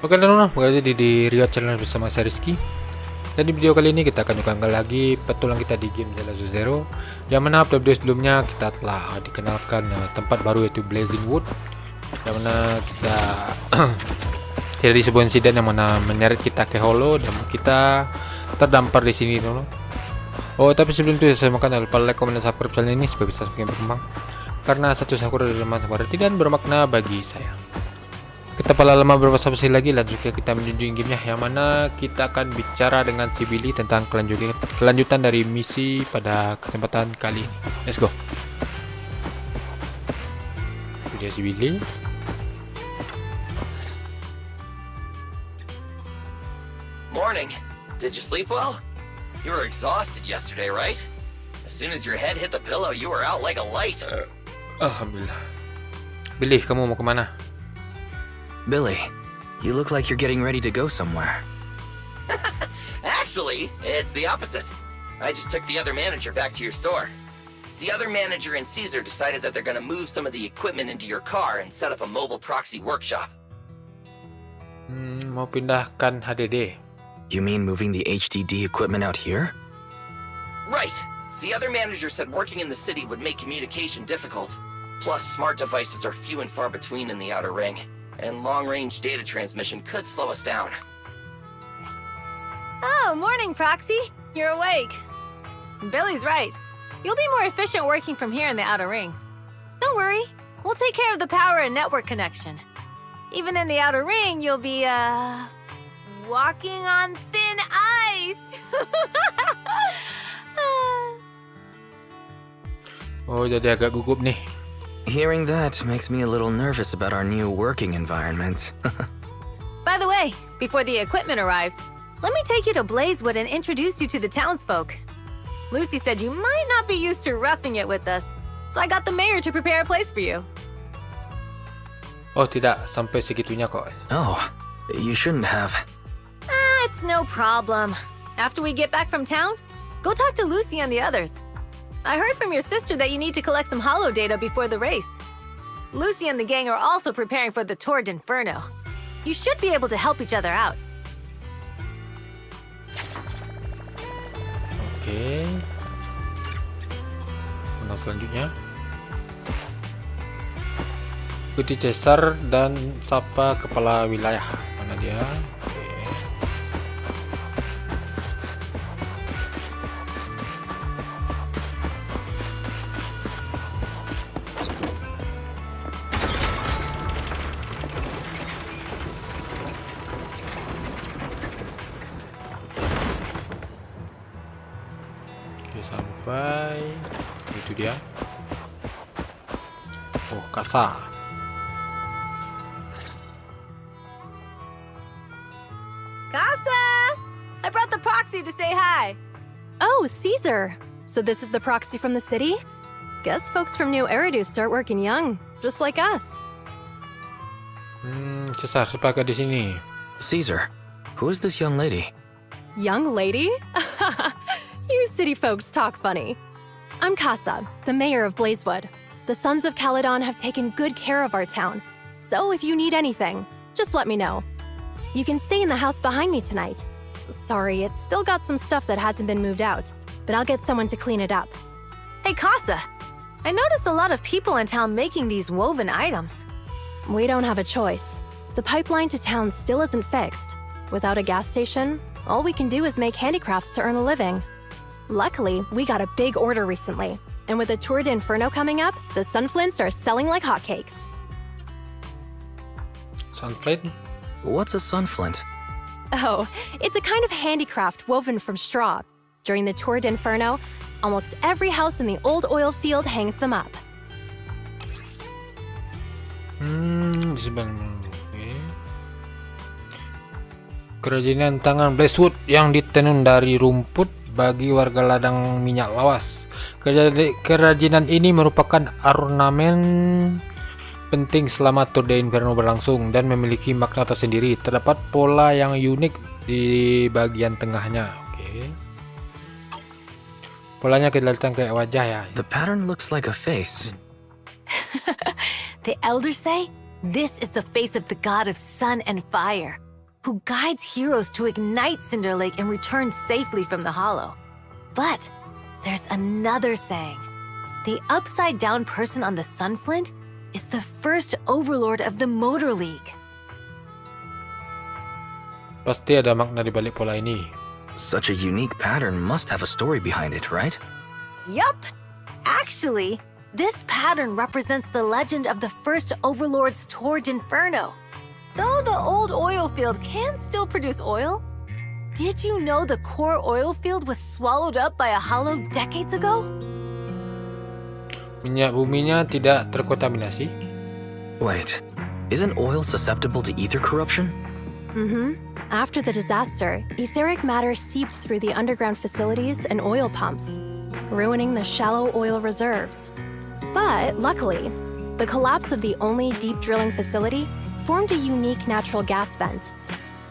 Oke teman-teman, berada di Riot Channel bersama saya Rizky. Dan di video kali ini kita akan unggah lagi petualang kita di game Zero, yang mana pada video sebelumnya kita telah dikenalkan tempat baru yaitu Blazing Wood, yang mana kita terjadi sebuah insiden yang mana menyeret kita ke Holo dan kita terdampar di sini dulu. Oh, tapi sebelum itu saya makan lupa like, komen, dan subscribe channel ini supaya bisa semakin berkembang. Karena satu sakura dari teman berarti dan bermakna bagi saya. Kita pala lama berbahasa-basi lagi, langsung kita menjunjung gamenya, yang mana kita akan bicara dengan si Billy tentang kelanjutan dari misi pada kesempatan kali ini. Let's go. Dia si Billy. Morning. Did you sleep well? You were exhausted yesterday, right? As soon as your head hit the pillow, you were out like a light. Alhamdulillah. Billy, kamu mau kemana? Billy, you look like you're getting ready to go somewhere. Actually, it's the opposite. I just took the other manager back to your store. The other manager and Caesar decided that they're going to move some of the equipment into your car and set up a mobile proxy workshop. Mau pindahkan HDD. You mean moving the HDD equipment out here? Right. The other manager said working in the city would make communication difficult. Plus, smart devices are few and far between in the outer ring, and long-range data transmission could slow us down. Oh, morning, Proxy. You're awake. Billy's right. You'll be more efficient working from here in the outer ring. Don't worry. We'll take care of the power and network connection. Even in the outer ring, you'll be, walking on thin ice. Oh, jadi agak gugup nih. Hearing that makes me a little nervous about our new working environment. By the way, before the equipment arrives, let me take you to Blazewood and introduce you to the townsfolk. Lucy said you might not be used to roughing it with us, so I got the mayor to prepare a place for you. Oh, tidak sampai segitunya kok. Oh, you shouldn't have. It's no problem. After we get back from town, go talk to Lucy and the others. I heard from your sister that you need to collect some holo data before the race. Lucy and the gang are also preparing for the Tour d'Inferno. You should be able to help each other out. Oke. Mana selanjutnya? Ikuti Cesar dan sapa kepala wilayah. Mana dia? Oke. Sampai itu dia. Oh, Kasa. Casa! I brought the proxy to say hi. Oh, Caesar. So this is the proxy from the city? Guess folks from New Eridu start working young, just like us. Cesar, siapa di sini? Caesar, who is this young lady? Young lady? You city folks talk funny. I'm Casa, the mayor of Blazewood. The Sons of Caledon have taken good care of our town. So if you need anything, just let me know. You can stay in the house behind me tonight. Sorry, it's still got some stuff that hasn't been moved out, but I'll get someone to clean it up. Hey, Casa. I noticed a lot of people in town making these woven items. We don't have a choice. The pipeline to town still isn't fixed. Without a gas station, all we can do is make handicrafts to earn a living. Luckily, we got a big order recently, and with the Tour d'Inferno coming up, the sunflints are selling like hotcakes. Sunflint? What's a sunflint? Oh, it's a kind of handicraft woven from straw. During the Tour d'Inferno, almost every house in the old oil field hangs them up. Di sebelah. Oke. Kerajinan tangan Blazewood yang ditenun dari rumput bagi warga ladang minyak lawas. Kerajinan ini merupakan ornamen penting selama Tour d'Inferno berlangsung dan memiliki makna tersendiri. Terdapat pola yang unik di bagian tengahnya. Oke. Polanya kelihatan kayak wajah ya. The pattern looks like a face. The elders say this is the face of the god of sun and fire. who guides heroes to ignite Cinder Lake and return safely from the hollow. But there's another saying. The upside-down person on the Sunflint is the first overlord of the Motor League. Pasti ada makna di balik pola ini. Such a unique pattern must have a story behind it, right? Yup! Actually, this pattern represents the legend of the first overlord's tour d'Inferno. Though the old oil field can still produce oil, did you know the core oil field was swallowed up by a hollow decades ago? Minyak buminya tidak terkontaminasi. Wait, isn't oil susceptible to ether corruption? After the disaster, etheric matter seeped through the underground facilities and oil pumps, ruining the shallow oil reserves. But luckily, the collapse of the only deep drilling facility formed a unique natural gas vent.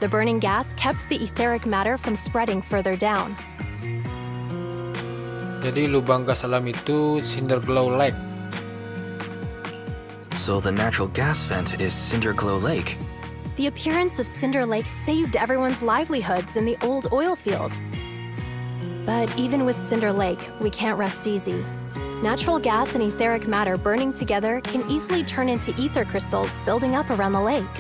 The burning gas kept the etheric matter from spreading further down. Jadi lubang gas alam itu Cinderglow Lake. So the natural gas vent is Cinderglow Lake. The appearance of Cinder Lake saved everyone's livelihoods in the old oil field. But even with Cinder Lake, we can't rest easy. Natural gas and etheric matter burning together can easily turn into ether crystals building up around the lake.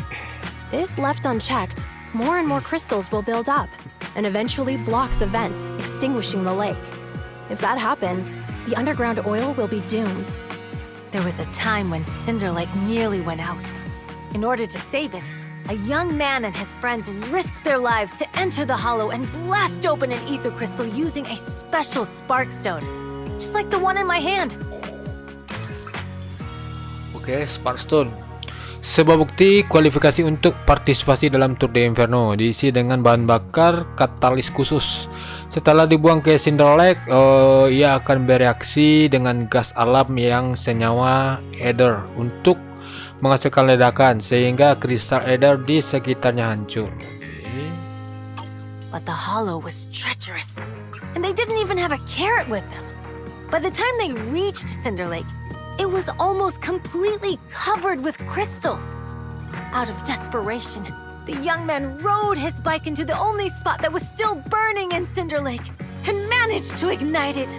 If left unchecked, more and more crystals will build up and eventually block the vent, extinguishing the lake. If that happens, the underground oil will be doomed. There was a time when Cinder Lake nearly went out. In order to save it, a young man and his friends risked their lives to enter the hollow and blast open an ether crystal using a special spark stone, just like the one in my hand. Oke, Sparkstone. Sebuah bukti kualifikasi untuk partisipasi dalam Tour de Inferno diisi dengan bahan bakar katalis khusus. Setelah dibuang ke Cinder Lake, ia akan bereaksi dengan gas alam yang senyawa Agar untuk menghasilkan ledakan sehingga kristal Agar di sekitarnya hancur. But the hollow was treacherous, and they didn't even have a carrot with them. By the time they reached Cinder Lake, it was almost completely covered with crystals. Out of desperation, the young man rode his bike into the only spot that was still burning in Cinder Lake and managed to ignite it.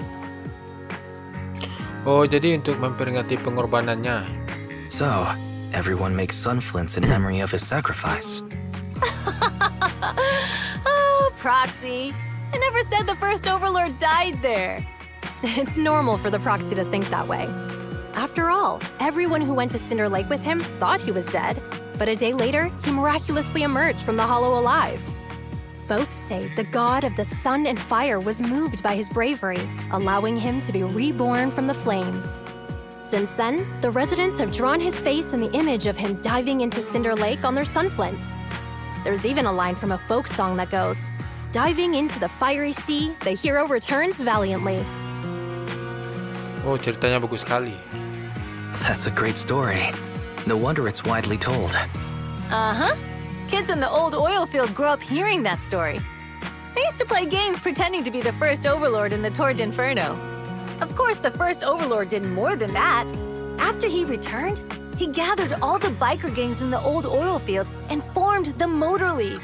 Oh, jadi untuk memperingati pengorbanannya. So, everyone makes sunflints in memory of his sacrifice. Oh, Proxy. I never said the first overlord died there. It's normal for the proxy to think that way. After all, everyone who went to Cinder Lake with him thought he was dead, but a day later, he miraculously emerged from the hollow alive. Folks say the god of the sun and fire was moved by his bravery, allowing him to be reborn from the flames. Since then, the residents have drawn his face in the image of him diving into Cinder Lake on their sunflints. There's even a line from a folk song that goes, "Diving into the fiery sea, the hero returns valiantly." Oh, ceritanya bagus sekali. That's a great story. No wonder it's widely told. Uh-huh. Kids in the old oil field grew up hearing that story. They used to play games pretending to be the first overlord in the Tour d'Inferno. Of course, the first overlord did more than that. After he returned, he gathered all the biker gangs in the old oil field and formed the Motor League.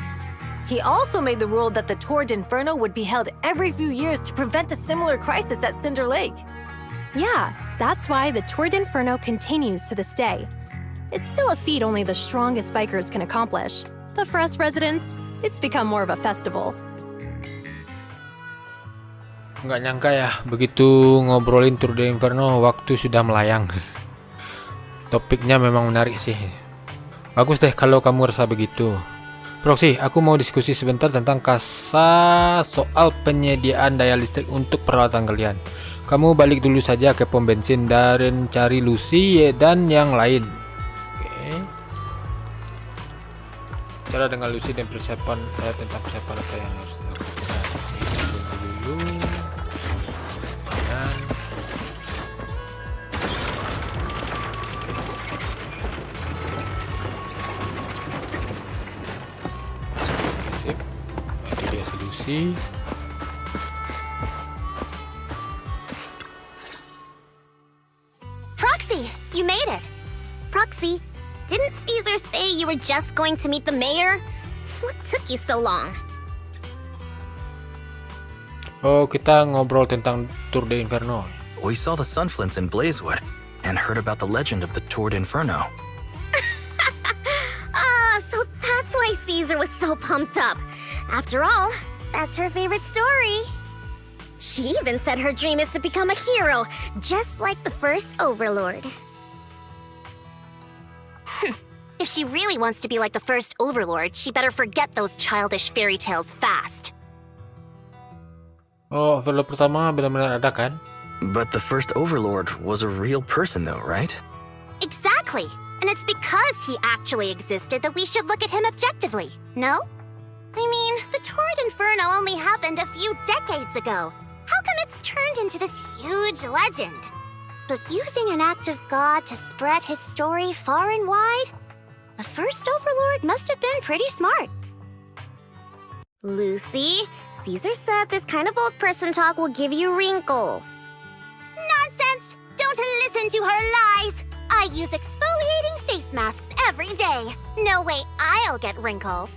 He also made the rule that the Tour d'Inferno would be held every few years to prevent a similar crisis at Cinder Lake. Yeah, that's why the Tour d'Inferno continues to this day. It's still a feat only the strongest bikers can accomplish, but for us residents, it's become more of a festival. Nggak nyangka ya, begitu ngobrolin Tour de Inferno, waktu sudah melayang. Topiknya memang menarik sih. Bagus deh kalau kamu rasa begitu. Proxy, aku mau diskusi sebentar tentang kasa soal penyediaan daya listrik untuk peralatan kalian. Kamu balik dulu saja ke pom bensin dan cari Lucy dan yang lain. Oke. Cara dengan Lucy dan persiapan tentang persiapan apa yang harus dilakukan. Dulu. Sip. Itu dia solusi. Proxy, you made it. Proxy, didn't Caesar say you were just going to meet the mayor? What took you so long? Oh, kita ngobrol tentang Tour de Inferno. We saw the sunflints in Blazewood and heard about the legend of the Tour d'Inferno. So that's why Caesar was so pumped up. After all, that's her favorite story. She even said her dream is to become a hero, just like the first Overlord. If she really wants to be like the first Overlord, she better forget those childish fairy tales fast. Oh, film pertama benar-benar ada kan? But the first Overlord was a real person though, right? Exactly. And it's because he actually existed that we should look at him objectively, no? I mean, the Tour d'Inferno only happened a few decades ago. How come it's turned into this huge legend? But using an act of God to spread his story far and wide? The first Overlord must have been pretty smart. Lucy, Caesar said this kind of old person talk will give you wrinkles. Nonsense! Don't listen to her lies! I use exfoliating face masks every day. No way I'll get wrinkles.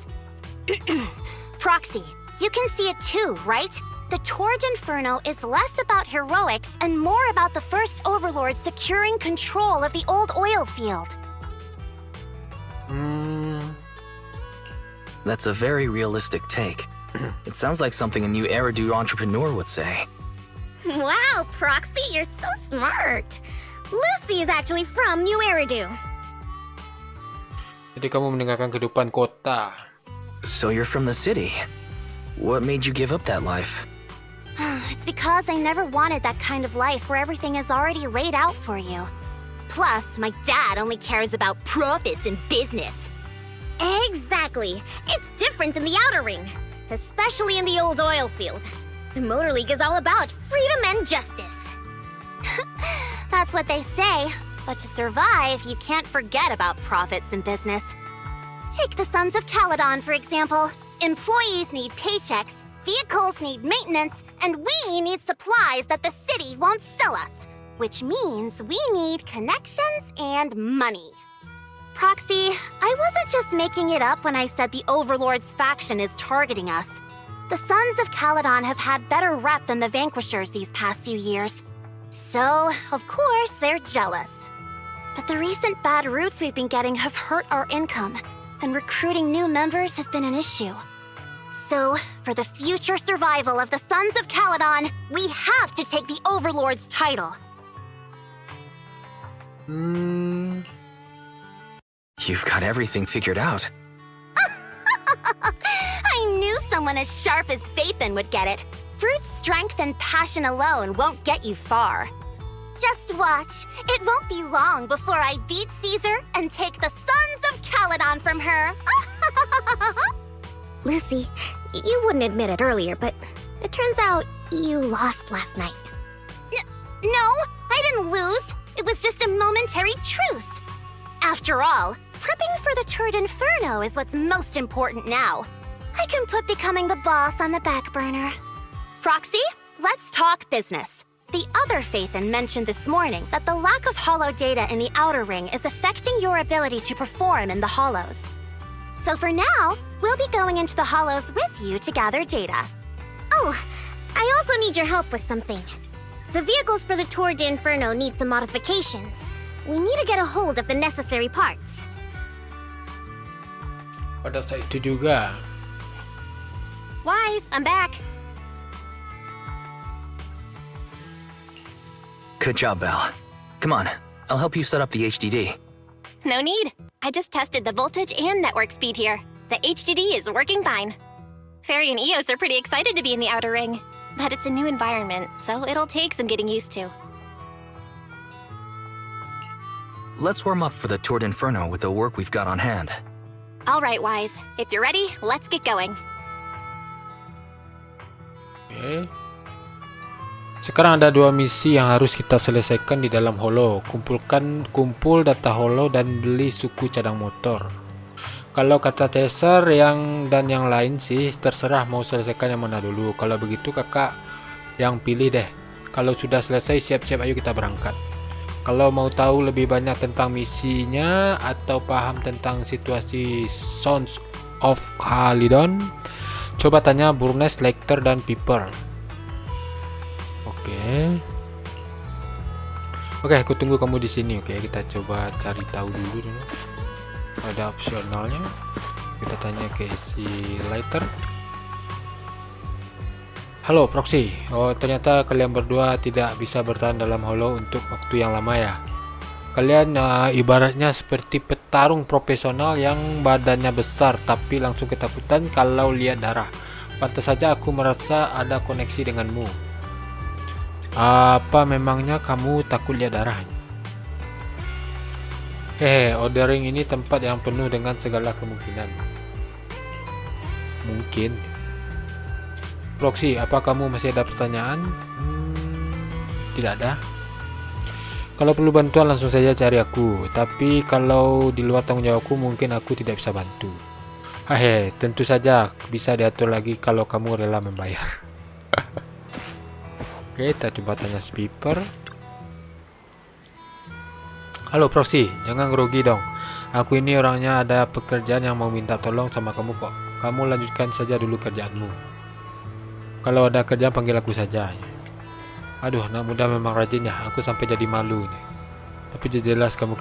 Proxy, you can see it too, right? The Tour d'Inferno is less about heroics and more about the first Overlord securing control of the old oil field. That's a very realistic take. It sounds like something a new Eridu entrepreneur would say. Wow, Proxy, you're so smart. Lucy is actually from New Eridu. Jadi kamu meninggalkan kehidupan kota. So you're from the city. What made you give up that life? It's because I never wanted that kind of life where everything is already laid out for you. Plus, my dad only cares about profits and business. Exactly. It's different in the Outer Ring, especially in the old oil field. The Motor League is all about freedom and justice. That's what they say, but to survive, you can't forget about profits and business. Take the Sons of Caledon, for example. Employees need paychecks, vehicles need maintenance, and we need supplies that the city won't sell us, which means we need connections and money. Proxy, I wasn't just making it up when I said the Overlord's faction is targeting us. The Sons of Caledon have had better rep than the Vanquishers these past few years. So, of course, they're jealous. But the recent bad routes we've been getting have hurt our income, and recruiting new members has been an issue. So, for the future survival of the Sons of Caledon, we have to take the Overlord's title. You've got everything figured out. I knew someone as sharp as Phaethon would get it. Brute strength and passion alone won't get you far. Just watch. It won't be long before I beat Caesar and take the Sons of Caledon from her. Lucy, you wouldn't admit it earlier, but it turns out you lost last night. No, I didn't lose. It was just a momentary truce. After all, prepping for the Tour d'Inferno is what's most important now. I can put becoming the boss on the back burner. Proxy, let's talk business. The other Phaethon mentioned this morning that the lack of hollow data in the Outer Ring is affecting your ability to perform in the hollows. So for now, we'll be going into the hollows with you to gather data. Oh, I also need your help with something. The vehicles for the Tour d'Inferno need some modifications. We need to get a hold of the necessary parts. Pada saat itu juga. Wise, I'm back. Good job, Belle. Come on, I'll help you set up the HDD. No need. I just tested the voltage and network speed here. The HDD is working fine. Fairy and Eos are pretty excited to be in the Outer Ring, but it's a new environment, so it'll take some getting used to. Let's warm up for the Tour d'Inferno with the work we've got on hand. All right, Wise. If you're ready, let's get going. Oke. Sekarang ada dua misi yang harus kita selesaikan di dalam holo. Kumpul data holo dan beli suku cadang motor. Kalau kata Chaser dan yang lain sih terserah mau selesaikan yang mana dulu. Kalau begitu kakak yang pilih deh. Kalau sudah selesai siap-siap ayo kita berangkat. Kalau mau tahu lebih banyak tentang misinya atau paham tentang situasi Sons of Caledon. Coba tanya Burnes, Lecter, dan Piper. Oke, aku tunggu kamu di sini. Oke, kita coba cari tahu dulu. Ada opsionalnya. Kita tanya ke si Lighter. Halo Proxy. Oh, ternyata kalian berdua tidak bisa bertahan dalam holo untuk waktu yang lama ya. Kalian ibaratnya seperti petarung profesional yang badannya besar tapi langsung ketakutan kalau lihat darah. Pantas saja aku merasa ada koneksi denganmu. Apa memangnya kamu takut lihat darah? Ordering ini tempat yang penuh dengan segala kemungkinan. Mungkin. Proxy, apa kamu masih ada pertanyaan? Tidak ada. Kalau perlu bantuan langsung saja cari aku. Tapi kalau di luar tanggung jawabku mungkin aku tidak bisa bantu. Tentu saja bisa diatur lagi kalau kamu rela membayar. Oke, kita coba tanya speaker. Halo Proxy, jangan grogi dong. Aku ini orangnya ada pekerjaan yang mau minta tolong sama kamu kok. Kamu lanjutkan saja dulu kerjaanmu. Kalau ada kerjaan panggil aku saja. Aduh, anak muda memang rajin ya. Aku sampai jadi malu nih. Tapi jelas kamu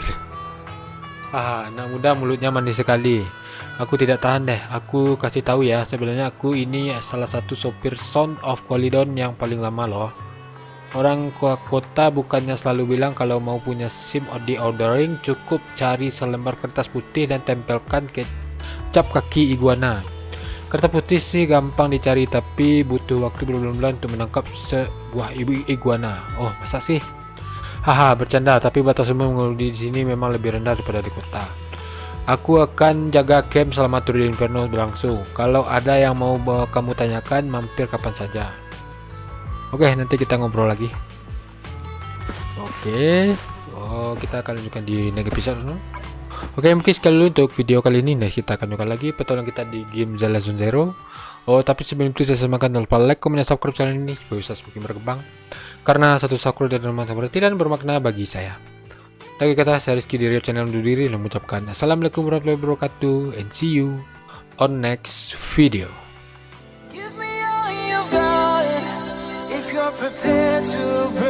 anak muda mulutnya manis sekali. Aku tidak tahan deh. Aku kasih tahu ya, sebenarnya aku ini salah satu sopir Sound of Caledon yang paling lama loh. Orang kota bukannya selalu bilang kalau mau punya SIM di ordering cukup cari selembar kertas putih dan tempelkan cap kaki iguana. Kertas putih sih gampang dicari tapi butuh waktu berbulan-bulan untuk menangkap sebuah iguana. Oh, masa sih? Bercanda, tapi batas umum di sini memang lebih rendah daripada di kota. Aku akan jaga camp selama tur di Inferno berlangsung. Kalau ada yang mau kamu tanyakan, mampir kapan saja. Oke, nanti kita ngobrol lagi. Oke. Kita akan lanjutkan di next episode. Oke, mungkin sekali dulu untuk video kali ini. Nah, kita akan lanjutkan lagi petualangan kita di game Zenless. Tapi sebelum itu saya semakin jangan lupa like, komen, dan subscribe channel ini supaya bisa semakin berkembang. Karena satu subscribe dan bermanfaat berarti dan bermakna bagi saya. Lagi kata saya Rizky dari channel undur diri dan mengucapkan assalamualaikum warahmatullahi wabarakatuh and see you on next video. Give me all you've got if you're prepared to break.